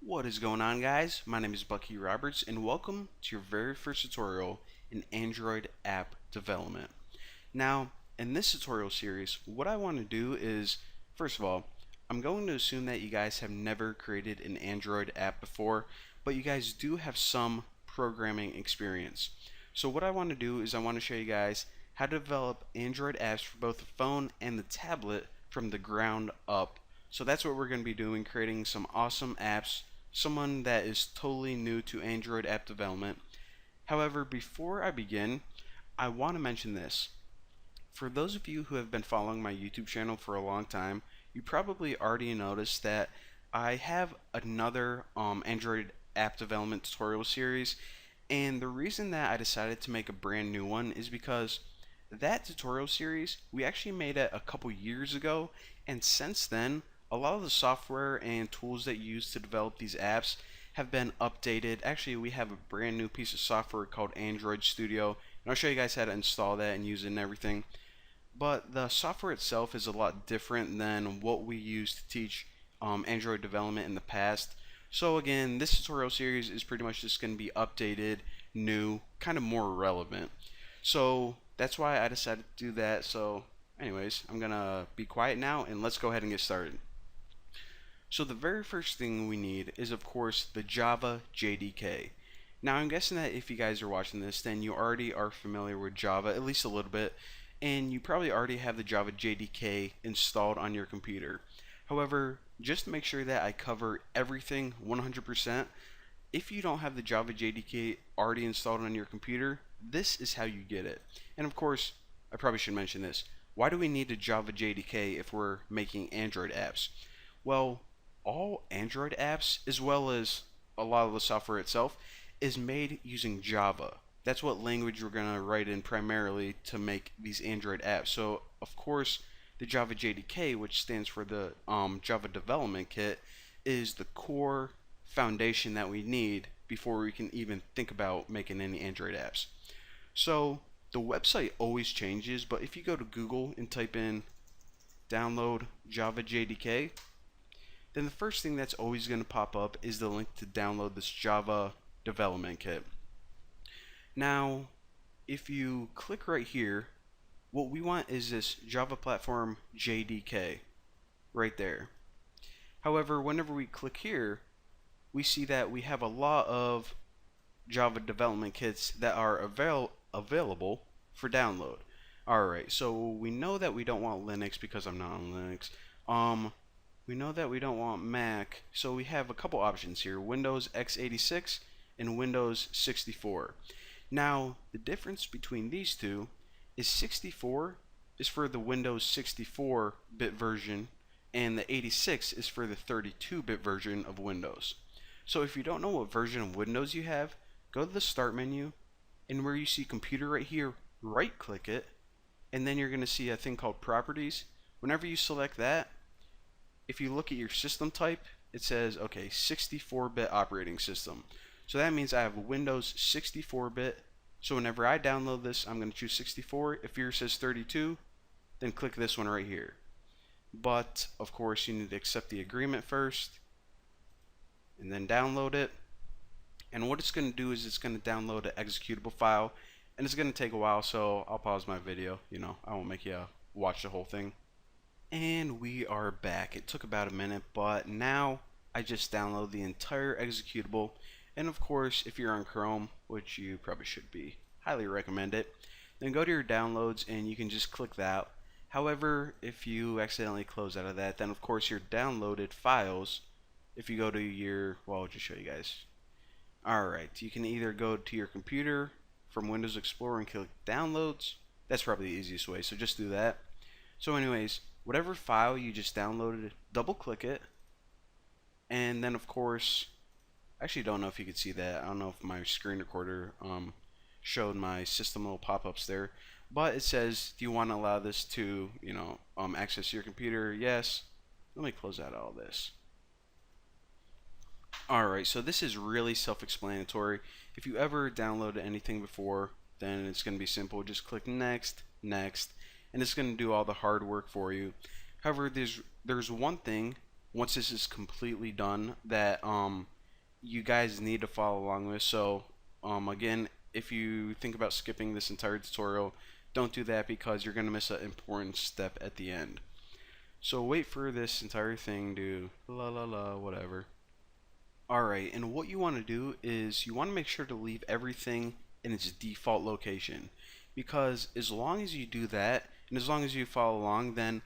What is going on, guys? My name is Bucky Roberts and welcome to your very first tutorial in Android app development. Now, in this tutorial series, what I want to do is, first of all, I'm going to assume that you guys have never created an Android app before, but you guys do have some programming experience. So what I want to do is I want to show you guys how to develop Android apps for both the phone and the tablet from the ground up. So that's what we're going to be doing, creating some awesome apps, someone that is totally new to Android app development. However, before I begin, I want to mention this. For those of you who have been following my YouTube channel for a long time, you probably already noticed that I have another Android app development tutorial series, and the reason that I decided to make a brand new one is because that tutorial series, we actually made it a couple years ago, and since then, a lot of the software and tools that you use to develop these apps have been updated. Actually, we have a brand new piece of software called Android Studio, and I'll show you guys how to install that and use it and everything. But the software itself is a lot different than what we used to teach Android development in the past. So again, this tutorial series is pretty much just going to be updated, new, kind of more relevant. So that's why I decided to do that. So anyways, I'm going to be quiet now and let's go ahead and get started. So the very first thing we need is of course the Java JDK. Now I'm guessing that if you guys are watching this, then you already are familiar with Java, at least a little bit, and you probably already have the Java JDK installed on your computer. However, just to make sure that I cover everything 100%, if you don't have the Java JDK already installed on your computer, this is how you get it. And of course, I probably should mention this. Why do we need a Java JDK if we're making Android apps? Well, all Android apps, as well as a lot of the software itself, is made using Java. That's what language we're going to write in primarily to make these Android apps. So, of course, the Java JDK, which stands for the Java Development Kit, is the core foundation that we need before we can even think about making any Android apps. So, the website always changes, but if you go to Google and type in download Java JDK, then the first thing that's always going to pop up is the link to download this Java Development Kit. Now, if you click right here, what we want is this Java Platform JDK right there. However, whenever we click here, we see that we have a lot of Java development kits that are available for download. Alright, so we know that we don't want Linux because I'm not on Linux. We know that we don't want Mac, so we have a couple options here, Windows x86 and Windows 64. Now, the difference between these two is 64 is for the Windows 64-bit version, and the 86 is for the 32-bit version of Windows. So if you don't know what version of Windows you have, go to the Start menu, and where you see Computer right here, right-click it, and then you're going to see a thing called Properties. Whenever you select that, if you look at your system type, it says, okay, 64-bit operating system. So that means I have Windows 64-bit. So whenever I download this, I'm going to choose 64. If yours says 32, then click this one right here. But, of course, you need to accept the agreement first, and then download it. And what it's going to do is it's going to download an executable file, and it's going to take a while, so I'll pause my video. I won't make you watch the whole thing. And we are back. It took about a minute, but now I just download the entire executable. And of course, if you're on Chrome, which you probably should be, highly recommend it, then go to your downloads and you can just click that. However, if you accidentally close out of that, then of course your downloaded files, if you go to your, well, I'll just show you guys. Alright, you can either go to your computer from Windows Explorer and click downloads. That's probably the easiest way, so just do that. So anyways, whatever file you just downloaded, double click it, and then of course, I actually don't know if you could see that. I don't know if my screen recorder showed my system little pop-ups there, but it says, do you want to allow this to access your computer? Yes. Let me close out all this. Alright, so this is really self-explanatory. If you ever downloaded anything before, then it's going to be simple. Just click next, next, and it's going to do all the hard work for you. However, there's one thing once this is completely done that you guys need to follow along with. So again, if you think about skipping this entire tutorial, don't do that because you're going to miss an important step at the end. So wait for this entire thing to la la la whatever. Alright, and what you want to do is you want to make sure to leave everything in its default location, because as long as you do that and as long as you follow along, then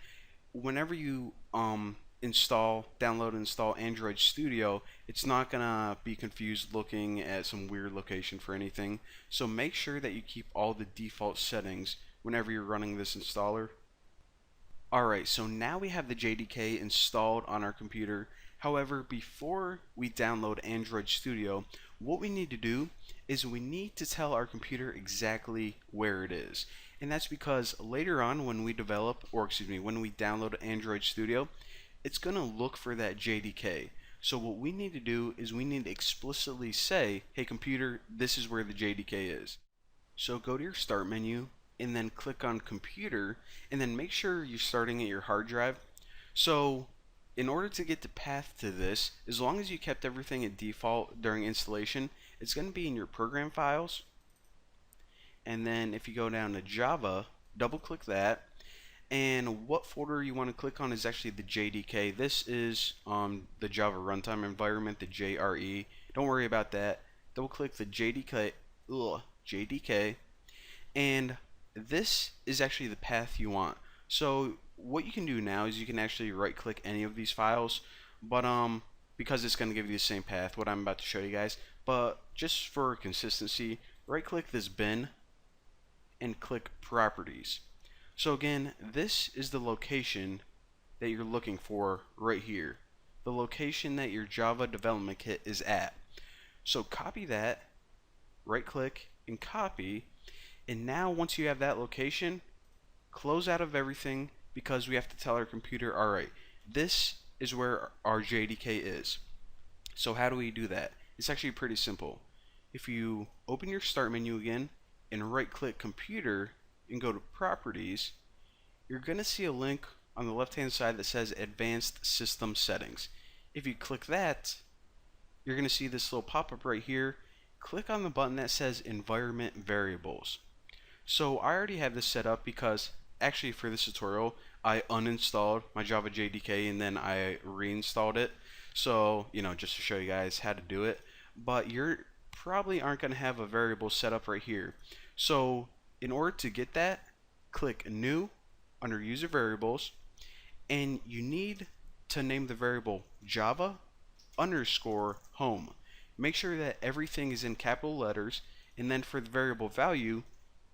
whenever you download and install Android Studio, it's not gonna be confused looking at some weird location for anything. So make sure that you keep all the default settings whenever you're running this installer. Alright, so now we have the JDK installed on our computer. However, before we download Android Studio, what we need to do is we need to tell our computer exactly where it is. And that's because later on when we when we download Android Studio, it's going to look for that JDK. So what we need to do is we need to explicitly say, hey computer, this is where the JDK is. So go to your start menu and then click on computer, and then make sure you're starting at your hard drive. So in order to get the path to this, as long as you kept everything at default during installation, it's going to be in your program files. And then if you go down to Java, double click that, and what folder you want to click on is actually the JDK. This is the Java runtime environment, the JRE. Don't worry about that. Double click the JDK, and this is actually the path you want. So what you can do now is you can actually right click any of these files, but because it's going to give you the same path, what I'm about to show you guys, but just for consistency, right click this bin and click properties. So again, this is the location that you're looking for right here, the location that your Java development kit is at. So copy that, right click and copy, and now once you have that location, close out of everything, because we have to tell our computer, alright, this is where our JDK is. So how do we do that? It's actually pretty simple. If you open your start menu again and right click computer and go to properties, you're going to see a link on the left hand side that says advanced system settings. If you click that, you're going to see this little pop-up right here. Click on the button that says environment variables. So I already have this set up because actually for this tutorial I uninstalled my Java JDK and then I reinstalled it. So, just to show you guys how to do it. But you're probably aren't going to have a variable set up right here. So in order to get that, click new under user variables, and you need to name the variable Java underscore home. Make sure that everything is in capital letters, and then for the variable value,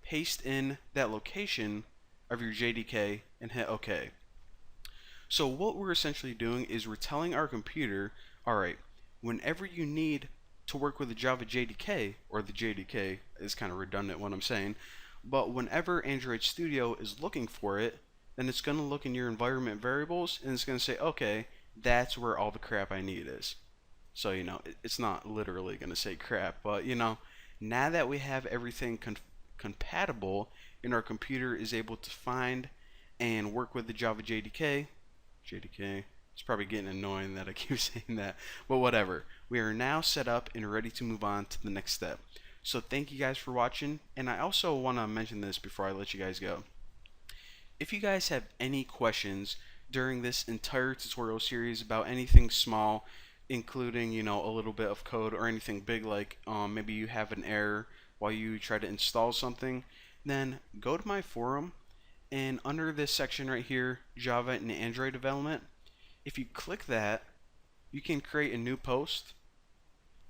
paste in that location of your JDK and hit OK. So what we're essentially doing is we're telling our computer, alright, whenever you need to work with the Java JDK, or the JDK is kind of redundant what I'm saying, but whenever Android Studio is looking for it, then it's going to look in your environment variables and it's going to say, okay, that's where all the crap I need is. So, it's not literally going to say crap, but, now that we have everything compatible and our computer is able to find and work with the Java JDK, it's probably getting annoying that I keep saying that, but whatever. We are now set up and ready to move on to the next step. So thank you guys for watching, and I also want to mention this before I let you guys go. If you guys have any questions during this entire tutorial series about anything small, including a little bit of code, or anything big like maybe you have an error while you try to install something, then go to my forum, and under this section right here, Java and Android development, if you click that, you can create a new post,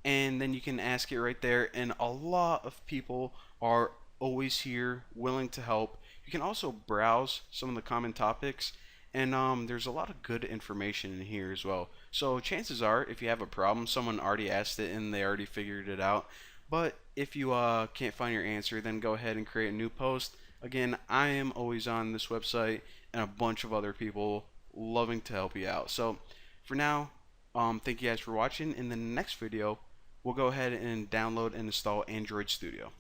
and then you can ask it right there, and a lot of people are always here willing to help. You can also browse some of the common topics, and there's a lot of good information in here as well. So chances are, if you have a problem, someone already asked it and they already figured it out. But if you can't find your answer, then go ahead and create a new post. Again, I am always on this website, and a bunch of other people loving to help you out. So for now, thank you guys for watching. In the next video, we'll go ahead and download and install Android Studio.